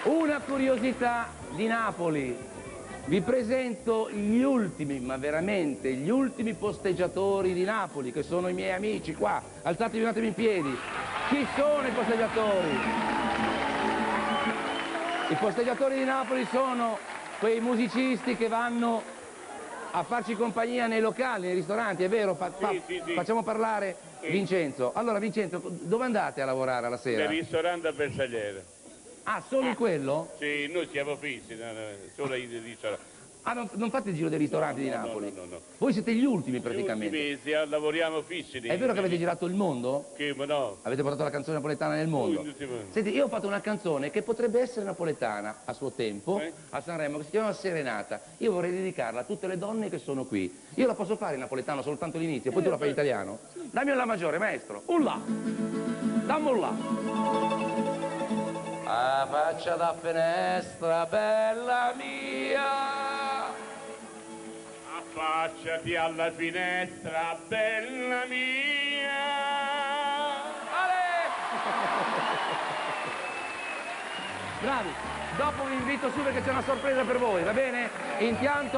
Una curiosità di Napoli. Vi presento gli ultimi, ma veramente gli ultimi posteggiatori di Napoli, che sono i miei amici qua. Alzatevi un attimo in piedi. Chi sono i posteggiatori? I posteggiatori di Napoli sono quei musicisti che vanno a farci compagnia nei locali, nei ristoranti, è vero? Sì. Facciamo parlare Vincenzo. Allora Vincenzo, dove andate a lavorare alla sera? Nel ristorante a Bersagliere. Ah, solo in quello? Sì, noi siamo fissi, solo i ristoranti. Ah, non fate il giro dei ristoranti di Napoli? No. Voi siete gli ultimi praticamente. Gli ultimi mesi lavoriamo fissi. È vero che avete girato il mondo? Che, ma no. Avete portato la canzone napoletana nel mondo? Senti, io ho fatto una canzone che potrebbe essere napoletana a suo tempo, a Sanremo, che si chiama Serenata. Io vorrei dedicarla a tutte le donne che sono qui. Io la posso fare in napoletano soltanto l'inizio, poi tu la fai in italiano? Dammi un La maggiore, maestro. Un La. Dammi un La. Ah, faccia da finestra, bella mia. Affacciati alla finestra, bella mia. Ale! Bravi, dopo vi invito su perché c'è una sorpresa per voi, va bene? Intanto